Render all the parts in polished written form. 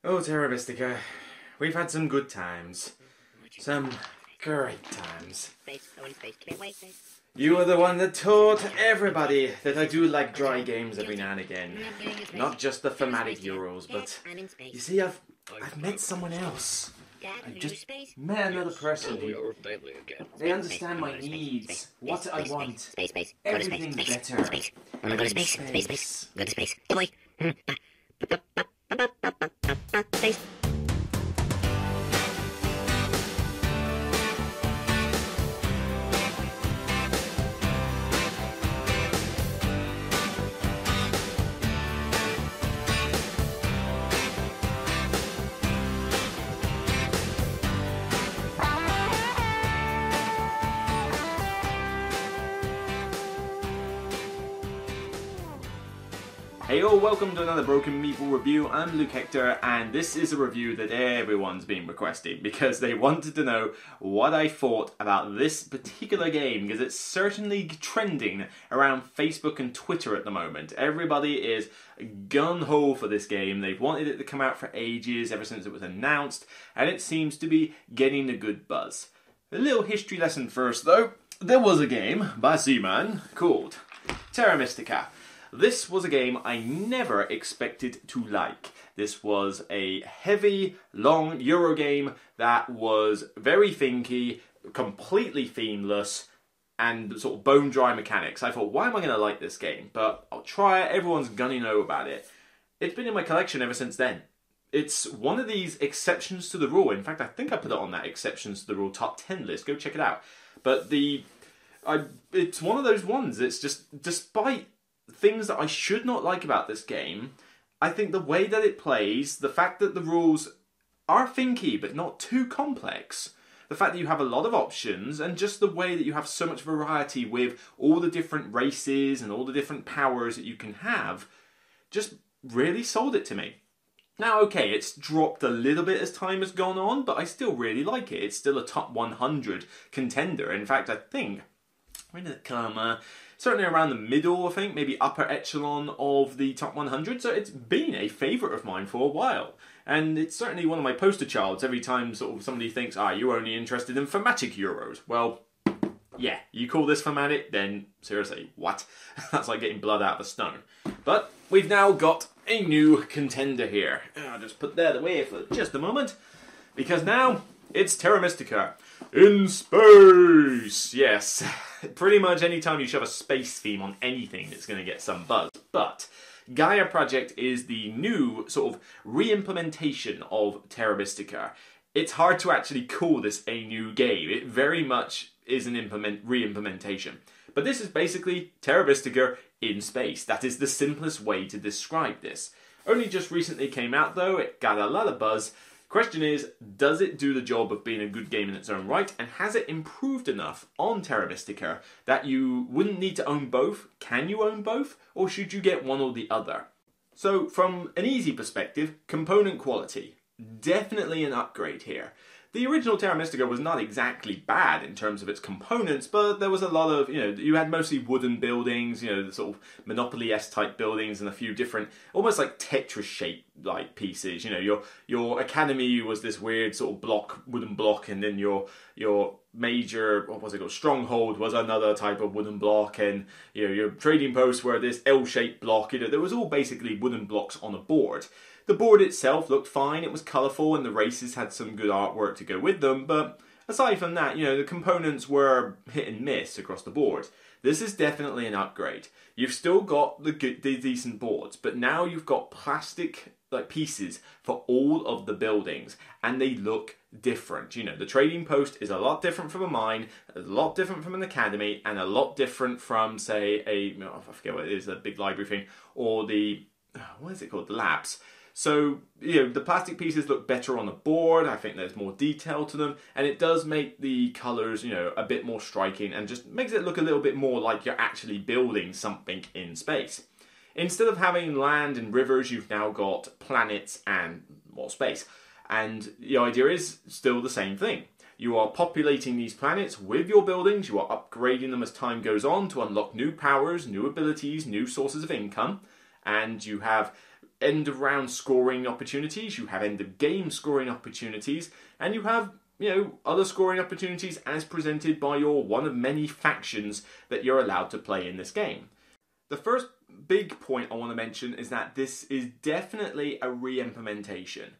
Oh, Terra Mystica, we've had some good times. Some great times. You were the one that taught everybody that I do like dry games every now and again. Not just the thematic Euros, but you see, I've met someone else. I've just met another person who they understand my needs, what I want, everything better. I'm gonna go to space. Go to space. Hey, boy. Space. Heyo, welcome to another Broken Meeple review. I'm Luke Hector, and this is a review that everyone's been requesting because they wanted to know what I thought about this particular game, because it's certainly trending around Facebook and Twitter at the moment. Everybody is gun-ho for this game. They've wanted it to come out for ages, ever since it was announced, and it seems to be getting a good buzz. A little history lesson first, though. There was a game by Seaman called Terra Mystica. This was a game I never expected to like. This was a heavy, long Euro game that was very thinky, completely themeless, and sort of bone-dry mechanics. I thought, why am I going to like this game? But I'll try it. Everyone's gunning-ho about it. It's been in my collection ever since then. It's one of these exceptions to the rule. In fact, I think I put it on that exceptions to the rule top 10 list. Go check it out. But it's one of those ones. It's just, despite things that I should not like about this game, I think the way that it plays, the fact that the rules are thinky but not too complex, the fact that you have a lot of options, and just the way that you have so much variety with all the different races and all the different powers that you can have, just really sold it to me. Now, okay, it's dropped a little bit as time has gone on, but I still really like it. It's still a top 100 contender. In fact, I think, where did it come? Certainly around the middle, I think, maybe upper echelon of the top 100. So it's been a favourite of mine for a while. And it's certainly one of my poster childs every time sort of somebody thinks, you're only interested in thematic Euros. Well, yeah, you call this thematic, then seriously, what? That's like getting blood out of a stone. But we've now got a new contender here. I'll just put that away for just a moment, because now it's Terra Mystica in space. Yes, pretty much any time you shove a space theme on anything, it's going to get some buzz. But Gaia Project is the new sort of re-implementation of Terra Mystica. It's hard to actually call this a new game. It very much is an re-implementation. But this is basically Terra Mystica in space. That is the simplest way to describe this. Only just recently came out though, it got a lot of buzz. Question is, does it do the job of being a good game in its own right? And has it improved enough on Terra Mystica that you wouldn't need to own both? Can you own both? Or should you get one or the other? So from an easy perspective, component quality. Definitely an upgrade here. The original Terra Mystica was not exactly bad in terms of its components, but there was a lot of, you had mostly wooden buildings, the sort of Monopoly-esque type buildings and a few different, almost like Tetris-shaped like pieces. Your academy was this weird sort of wooden block, and then your major, what was it called, stronghold was another type of wooden block, and your trading posts were this L-shaped block. There was all basically wooden blocks on a board. The board itself looked fine, it was colourful, and the races had some good artwork to go with them, but aside from that, the components were hit and miss across the board. This is definitely an upgrade. You've still got the decent boards, but now you've got plastic pieces for all of the buildings, and they look different. The trading post is a lot different from a mine, a lot different from an academy, and a lot different from, say, I forget what it is, a big library thing, or the, what is it called, the labs. So, the plastic pieces look better on the board. I think there's more detail to them, and it does make the colours, a bit more striking, and just makes it look a little bit more like you're actually building something in space. Instead of having land and rivers, you've now got planets and more space. And the idea is still the same thing. You are populating these planets with your buildings, you are upgrading them as time goes on to unlock new powers, new abilities, new sources of income, and you have end of round scoring opportunities, you have end of game scoring opportunities, and you have, other scoring opportunities as presented by your one of many factions that you're allowed to play in this game. The first big point I want to mention is that this is definitely a re-implementation.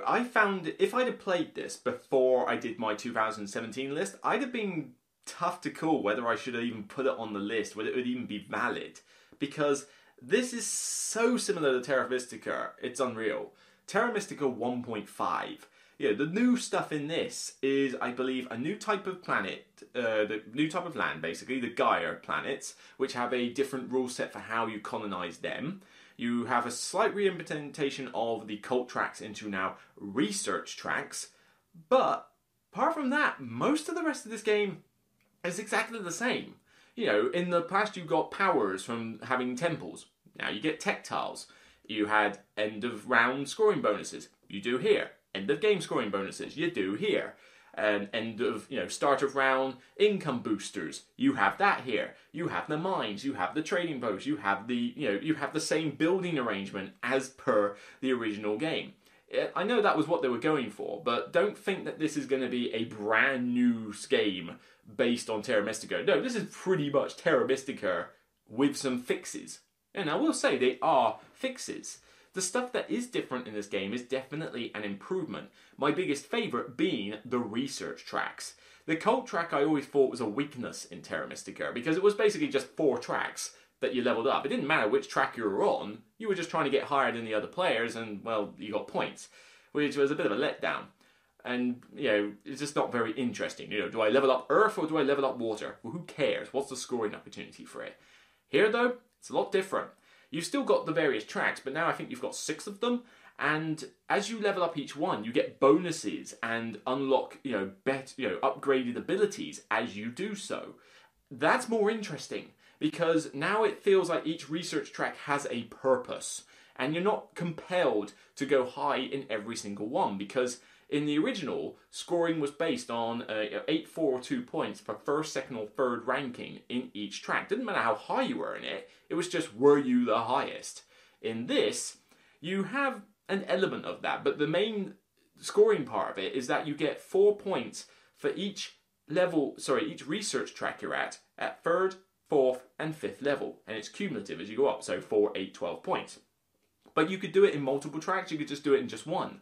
I found if I'd have played this before I did my 2017 list, I'd have been tough to call whether I should have even put it on the list, whether it would even be valid, because this is so similar to Terra Mystica, it's unreal. Terra Mystica 1.5. The new stuff in this is, I believe, a new type of planet, the new type of land, basically, the Gaia planets, which have a different rule set for how you colonize them. You have a slight re-implementation of the cult tracks into now research tracks, but apart from that, most of the rest of this game is exactly the same. In the past you got powers from having temples. Now you get tech tiles. You had end of round scoring bonuses. You do here. End of game scoring bonuses. You do here. And end of, start of round income boosters. You have that here. You have the mines. You have the trading posts. You have the, you have the same building arrangement as per the original game. I know that was what they were going for, but don't think that this is going to be a brand new game based on Terra Mystica. No, this is pretty much Terra Mystica with some fixes. And I will say they are fixes. The stuff that is different in this game is definitely an improvement. My biggest favourite being the research tracks. The cult track I always thought was a weakness in Terra Mystica because it was basically just 4 tracks that you leveled up. It didn't matter which track you were on, you were just trying to get higher than the other players and, well, you got points, which was a bit of a letdown. And, it's just not very interesting. Do I level up earth or do I level up water? Well, who cares? What's the scoring opportunity for it? Here, though, it's a lot different. You've still got the various tracks, but now I think you've got 6 of them. And as you level up each one, you get bonuses and unlock, upgraded abilities as you do so. That's more interesting because now it feels like each research track has a purpose. And you're not compelled to go high in every single one because in the original, scoring was based on 8, 4, or 2 points for first, second, or third ranking in each track. Didn't matter how high you were in it, it was just were you the highest. In this, you have an element of that, but the main scoring part of it is that you get 4 points for each research track you're at 3rd, 4th, and 5th level, and it's cumulative as you go up, so 4, 8, 12 points. But you could do it in multiple tracks, you could just do it in just one.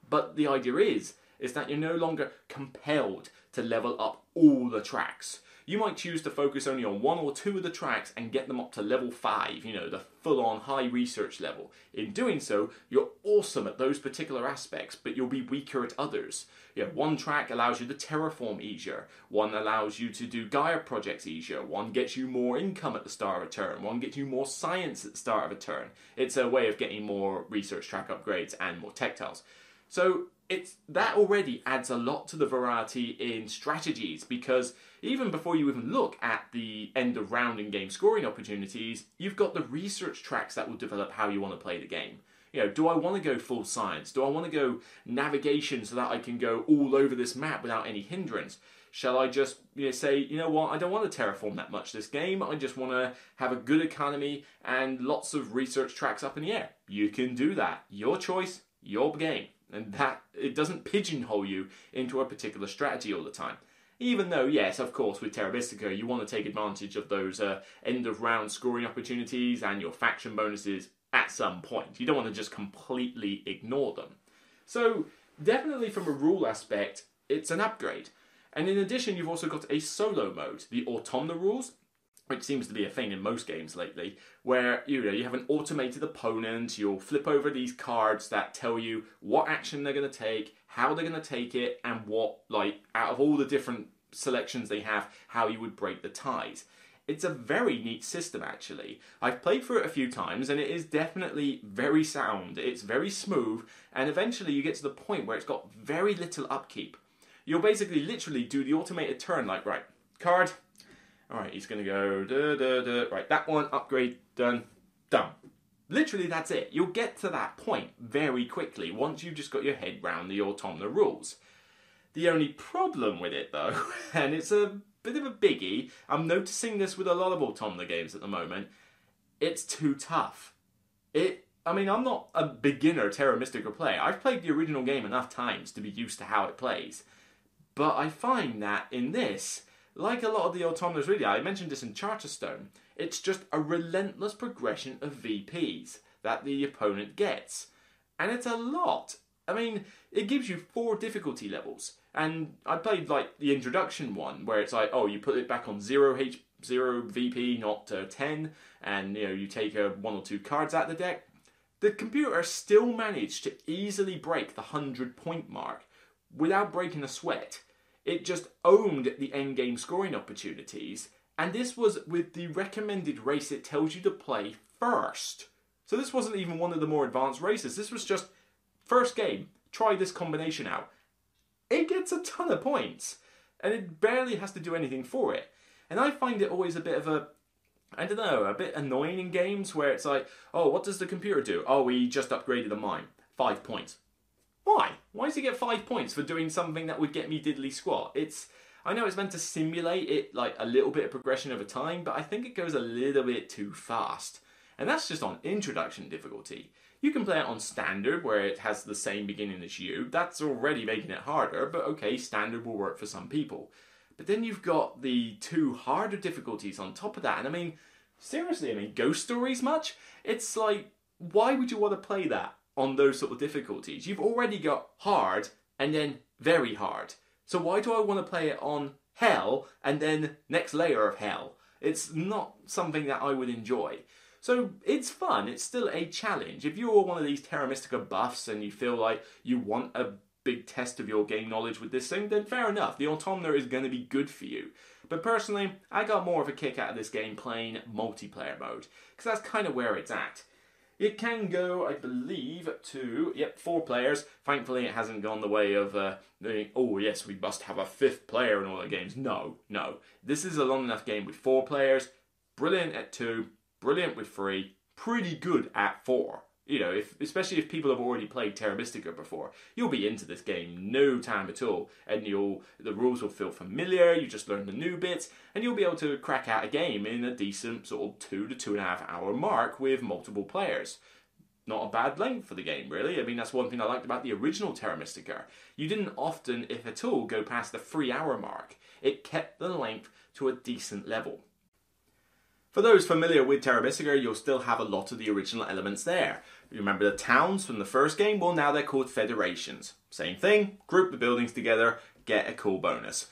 But the idea is that you're no longer compelled to level up all the tracks. You might choose to focus only on 1 or 2 of the tracks and get them up to level 5, the full-on high research level. In doing so, you're awesome at those particular aspects, but you'll be weaker at others. One track allows you to terraform easier, one allows you to do Gaia projects easier, one gets you more income at the start of a turn, one gets you more science at the start of a turn. It's a way of getting more research track upgrades and more tech tiles. So that already adds a lot to the variety in strategies because even before you even look at the end of round in game scoring opportunities, you've got the research tracks that will develop how you want to play the game. Do I want to go full science? Do I want to go navigation so that I can go all over this map without any hindrance? Shall I just say, I don't want to terraform that much this game. I just want to have a good economy and lots of research tracks up in the air. You can do that. Your choice, your game. And that it doesn't pigeonhole you into a particular strategy all the time. Even though, yes, of course, with Terra Mystica, you want to take advantage of those end-of-round scoring opportunities and your faction bonuses at some point. You don't want to just completely ignore them. So, definitely from a rule aspect, it's an upgrade. And in addition, you've also got a solo mode, the Autumnal rules, which seems to be a thing in most games lately, where you have an automated opponent, you'll flip over these cards that tell you what action they're going to take, how they're going to take it, and what, out of all the different selections they have, how you would break the ties. It's a very neat system, actually. I've played through it a few times, and it is definitely very sound. It's very smooth, and eventually you get to the point where it's got very little upkeep. You'll basically literally do the automated turn, right, card. Alright, he's going to go, right, that one, upgrade, done. Literally, that's it. You'll get to that point very quickly once you've just got your head round the Autumnal rules. The only problem with it, though, and it's a bit of a biggie, I'm noticing this with a lot of Autumnal games at the moment, it's too tough. I mean, I'm not a beginner Terra Mystica player. I've played the original game enough times to be used to how it plays. But I find that in this, like a lot of the autonomous really, I mentioned this in Charterstone, it's just a relentless progression of VPs that the opponent gets. And it's a lot. I mean, it gives you 4 difficulty levels. And I played like the introduction one, where it's like, oh, you put it back on 0 VP, not 10, and you take 1 or 2 cards out of the deck. The computer still managed to easily break the 100-point mark without breaking a sweat. It just owned the endgame scoring opportunities, and this was with the recommended race it tells you to play first. So this wasn't even one of the more advanced races. This was just first game, try this combination out. It gets a ton of points, and it barely has to do anything for it. And I find it always a bit of a bit annoying in games where it's like, oh, what does the computer do? Oh, we just upgraded a mine. 5 points. Why? Why does he get 5 points for doing something that would get me diddly squat? I know it's meant to simulate it like a little bit of progression over time, but I think it goes a little bit too fast. And that's just on introduction difficulty. You can play it on standard, where it has the same beginning as you. That's already making it harder, but okay, standard will work for some people. But then you've got the 2 harder difficulties on top of that. And I mean, seriously, Ghost Stories much? It's like, why would you want to play that on those sort of difficulties? You've already got hard and then very hard. So why do I want to play it on hell and then next layer of hell? It's not something that I would enjoy. So it's fun, it's still a challenge. If you're one of these Terra Mystica buffs and you feel like you want a big test of your game knowledge with this thing, then fair enough, the Automator is going to be good for you. But personally, I got more of a kick out of this game playing multiplayer mode, because that's kind of where it's at. It can go, I believe, to, 4 players. Thankfully, it hasn't gone the way of, oh yes, we must have a 5th player in all the games. No. This is a long enough game with 4 players, brilliant at 2, brilliant with 3, pretty good at 4. Especially if people have already played Terra Mystica before, you'll be into this game no time at all, and the rules will feel familiar. You just learn the new bits, and you'll be able to crack out a game in a decent sort of 2 to 2.5 hour mark with multiple players. Not a bad length for the game, really. I mean, that's one thing I liked about the original Terra Mystica. You didn't often, if at all, go past the 3-hour mark. It kept the length to a decent level. For those familiar with Terra Mystica, you'll still have a lot of the original elements there. You remember the towns from the first game? Well, now they're called federations. Same thing, group the buildings together, get a cool bonus.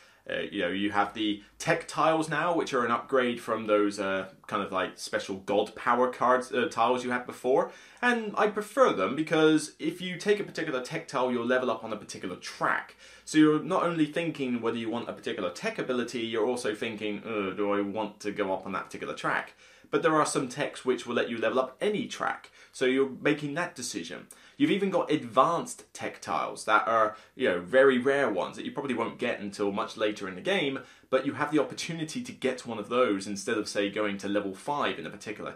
You have the tech tiles now, which are an upgrade from those kind of like special god power cards tiles you had before. And I prefer them because if you take a particular tech tile, you'll level up on a particular track. So you're not only thinking whether you want a particular tech ability, you're also thinking, do I want to go up on that particular track? But there are some techs which will let you level up any track. So you're making that decision. You've even got advanced tech tiles that are, very rare ones that you probably won't get until much later in the game, but you have the opportunity to get one of those instead of, say, going to level 5 in a particular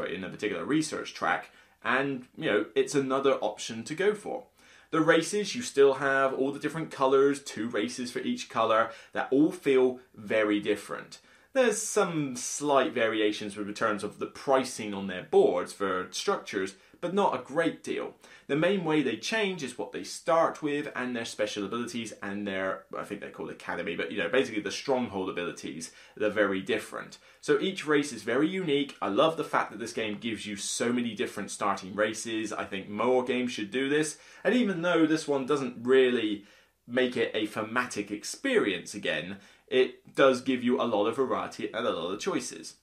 in a particular research track, and, it's another option to go for. The races, you still have all the different colours, 2 races for each colour, that all feel very different. There's some slight variations in terms of the pricing on their boards for structures, but not a great deal. The main way they change is what they start with and their special abilities and their, I think they're called Academy, but basically the stronghold abilities, they're very different. So each race is very unique. I love the fact that this game gives you so many different starting races. I think more games should do this. And even though this one doesn't really make it a thematic experience again, it does give you a lot of variety and a lot of choices.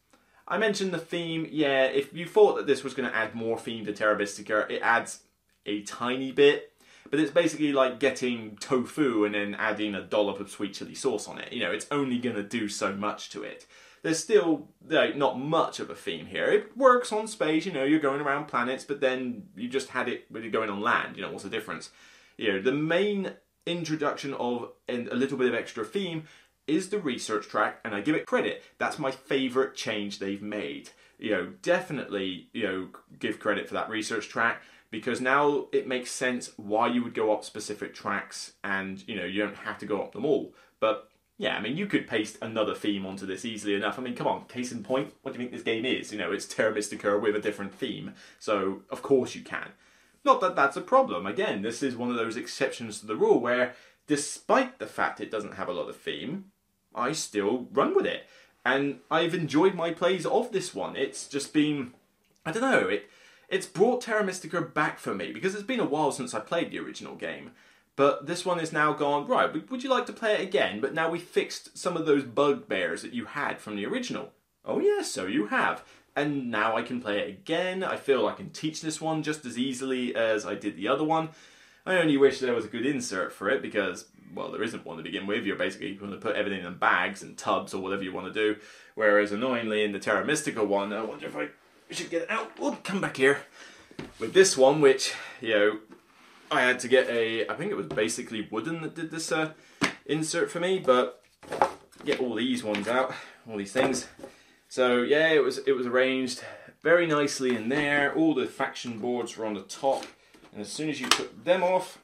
I mentioned the theme. Yeah, if you thought that this was going to add more theme to Terra Mystica, it adds a tiny bit. But it's basically like getting tofu and then adding a dollop of sweet chili sauce on it. It's only going to do so much to it. There's still not much of a theme here. It works on space, you're going around planets, but then you just had it when you're going on land. What's the difference? The main introduction of and a little bit of extra theme is the research track, and I give it credit. That's my favourite change they've made. Definitely, give credit for that research track, because now it makes sense why you would go up specific tracks, and you don't have to go up them all. But yeah, I mean, you could paste another theme onto this easily enough. I mean, come on, case in point, what do you think this game is? You know, it's Terra Mystica with a different theme, so of course you can. Not that that's a problem. Again, this is one of those exceptions to the rule where, despite the fact it doesn't have a lot of theme, I still run with it. And I've enjoyed my plays of this one. It's just been, I don't know, it's brought Terra Mystica back for me, because it's been a while since I played the original game. But this one is now gone, right, would you like to play it again? But now we fixed some of those bugbears that you had from the original. Oh yes, so you have. And now I can play it again. I feel I can teach this one just as easily as I did the other one. I only wish there was a good insert for it because, well, there isn't one to begin with. You're basically going to put everything in bags and tubs or whatever you want to do. Whereas annoyingly in the Terra Mystica one, I wonder if I should get it out. Oh, come back here. With this one, which, you know, I had to get I think it was basically wooden that did this insert for me, but get all these ones out, all these things. So yeah, it was arranged very nicely in there. All the faction boards were on the top, and as soon as you took them off,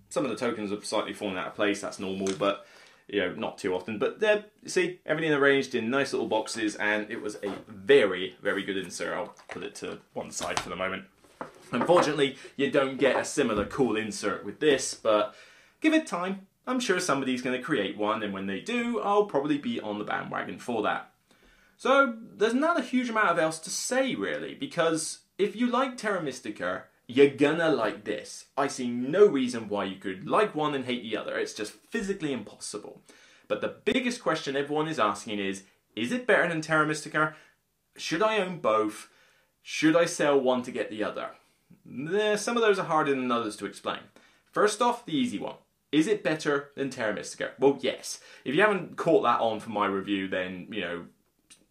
some of the tokens have slightly fallen out of place. That's normal, but you know, not too often. But there, see, everything arranged in nice little boxes, and it was a very, very good insert. I'll put it to one side for the moment. Unfortunately, you don't get a similar cool insert with this, but give it time. I'm sure somebody's going to create one, and when they do, I'll probably be on the bandwagon for that. So, there's not a huge amount of else to say, really, because if you like Terra Mystica, you're gonna like this. I see no reason why you could like one and hate the other. It's just physically impossible. But the biggest question everyone is asking is it better than Terra Mystica? Should I own both? Should I sell one to get the other? Some of those are harder than others to explain. First off, the easy one. Is it better than Terra Mystica? Well, yes. If you haven't caught that on from my review, then, you know,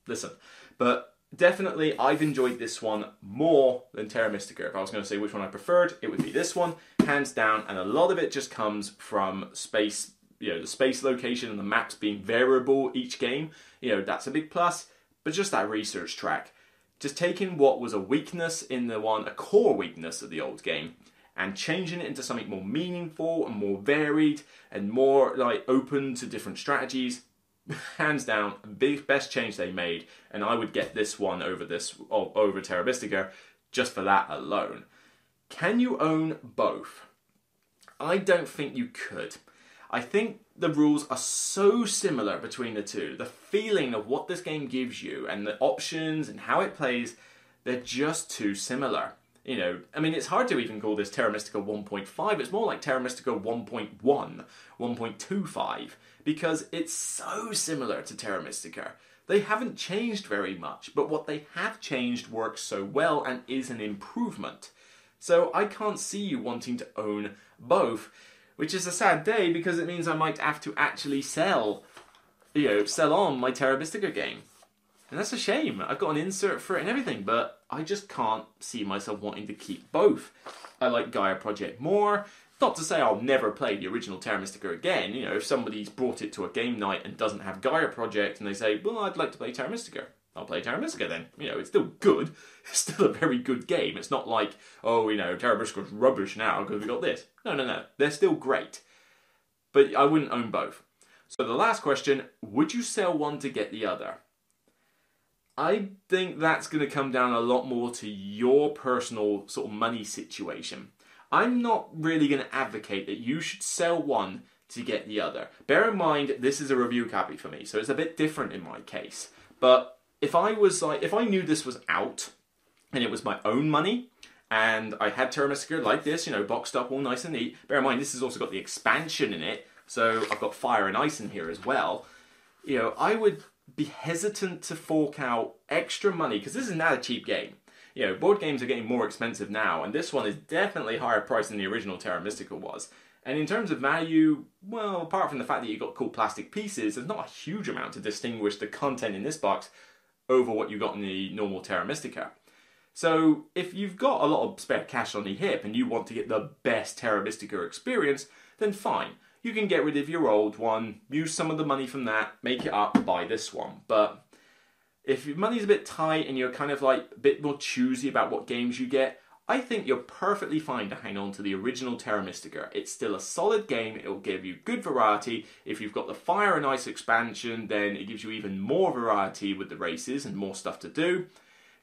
listen. But definitely, I've enjoyed this one more than Terra Mystica. If I was going to say which one I preferred, it would be this one, hands down. And a lot of it just comes from space, you know, the space location and the maps being variable each game. You know, that's a big plus. But just that research track. Just taking what was a weakness in the one, a core weakness of the old game, and changing it into something more meaningful and more varied and more like open to different strategies. Hands down, best change they made, and I would get this one over Terra Mystica just for that alone. Can you own both? I don't think you could. I think the rules are so similar between the two. The feeling of what this game gives you and the options and how it plays, they're just too similar. You know, I mean, it's hard to even call this Terra Mystica 1.5. It's more like Terra Mystica 1.1, 1.25, because it's so similar to Terra Mystica. They haven't changed very much, but what they have changed works so well and is an improvement. So I can't see you wanting to own both, which is a sad day because it means I might have to actually sell on my Terra Mystica game. And that's a shame. I've got an insert for it and everything, but I just can't see myself wanting to keep both. I like Gaia Project more. Not to say I'll never play the original Terra Mystica again. You know, if somebody's brought it to a game night and doesn't have Gaia Project and they say, well, I'd like to play Terra Mystica, I'll play Terra Mystica then. You know, it's still good. It's still a very good game. It's not like, oh, you know, Terra Mystica's rubbish now because we got this. No. They're still great. But I wouldn't own both. So the last question, would you sell one to get the other? I think that's going to come down a lot more to your personal sort of money situation. I'm not really going to advocate that you should sell one to get the other. Bear in mind, this is a review copy for me, so it's a bit different in my case. But if I knew this was out and it was my own money and I had Terra Mystica like this, you know, boxed up all nice and neat. Bear in mind, this has also got the expansion in it, so I've got fire and ice in here as well. You know, I would be hesitant to fork out extra money because this is not a cheap game. You know, board games are getting more expensive now, and this one is definitely higher priced than the original Terra Mystica was. And in terms of value, well, apart from the fact that you've got cool plastic pieces, there's not a huge amount to distinguish the content in this box over what you got in the normal Terra Mystica. So if you've got a lot of spare cash on the hip and you want to get the best Terra Mystica experience, then fine. You can get rid of your old one, use some of the money from that, make it up, buy this one. But if your money's a bit tight and you're kind of like a bit more choosy about what games you get, I think you're perfectly fine to hang on to the original Terra Mystica. It's still a solid game, it will give you good variety. If you've got the Fire and Ice expansion, then it gives you even more variety with the races and more stuff to do.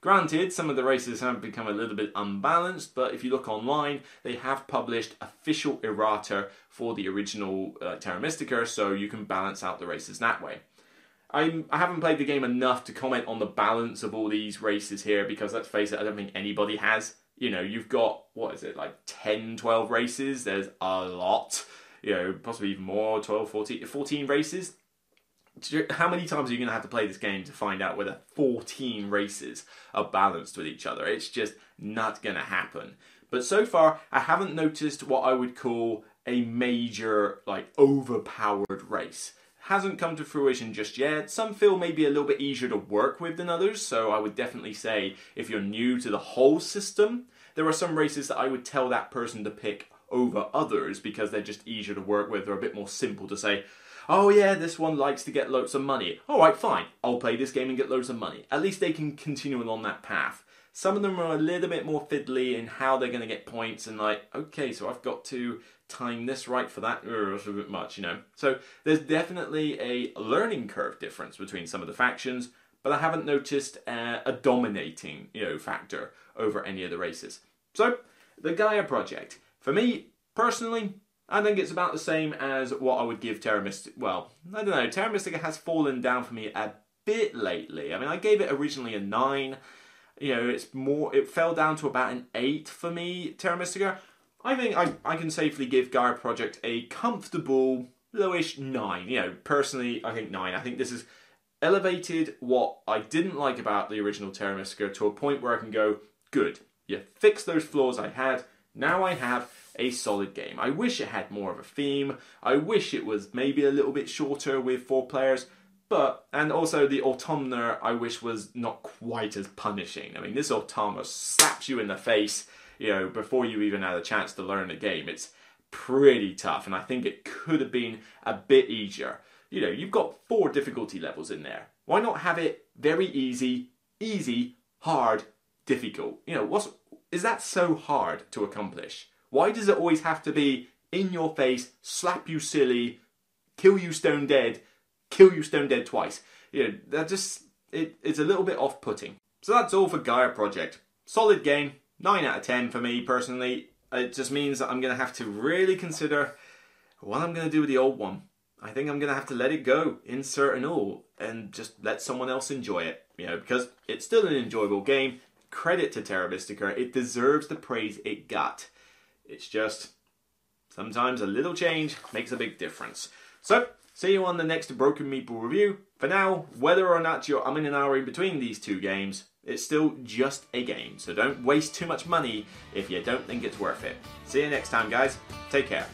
Granted, some of the races have become a little bit unbalanced, but if you look online, they have published official errata for the original Terra Mystica, so you can balance out the races that way. I haven't played the game enough to comment on the balance of all these races here, because let's face it, I don't think anybody has. You know, you've got, what is it, like 10, 12 races? There's a lot. You know, possibly even more, 12, 14 races. How many times are you going to have to play this game to find out whether 14 races are balanced with each other? It's just not going to happen. But so far, I haven't noticed what I would call a major, like, overpowered race. Hasn't come to fruition just yet. Some feel maybe a little bit easier to work with than others, so I would definitely say if you're new to the whole system, there are some races that I would tell that person to pick over others because they're just easier to work with. They're a bit more simple to say, oh yeah, this one likes to get loads of money. Alright, fine, I'll play this game and get loads of money. At least they can continue along that path. Some of them are a little bit more fiddly in how they're going to get points and like, okay, so I've got to time this right for that. It's a bit much, you know. So there's definitely a learning curve difference between some of the factions, but I haven't noticed a dominating, you know, factor over any of the races. So, the Gaia Project. For me, personally, I think it's about the same as what I would give Terra Mystica. Well, I don't know. Terra Mystica has fallen down for me a bit lately. I mean, I gave it originally a 9. You know, it fell down to about an 8 for me, Terra Mystica. I think I can safely give Gaia Project a comfortable, lowish 9. You know, personally, I think 9. I think this has elevated what I didn't like about the original Terra Mystica to a point where I can go, good, you fixed those flaws I had. Now I have a solid game. I wish it had more of a theme. I wish it was maybe a little bit shorter with 4 players. And also the Automna I wish was not quite as punishing. I mean, this Automna slaps you in the face, you know, before you even had a chance to learn the game. It's pretty tough, and I think it could have been a bit easier. You know, you've got 4 difficulty levels in there. Why not have it very easy, easy, hard, difficult? You know, is that so hard to accomplish? Why does it always have to be in your face, slap you silly, kill you stone dead twice? You know, that just, it's a little bit off-putting. So that's all for Gaia Project. Solid game, 9 out of 10 for me personally. It just means that I'm going to have to really consider what I'm going to do with the old one. I think I'm going to have to let it go, insert and all, and just let someone else enjoy it. You know, because it's still an enjoyable game. Credit to Terra Mystica, it deserves the praise it got. It's just, sometimes a little change makes a big difference. So, see you on the next Broken Meeple review. For now, whether or not you're umming and ahhing between these 2 games, it's still just a game. So don't waste too much money if you don't think it's worth it. See you next time, guys. Take care.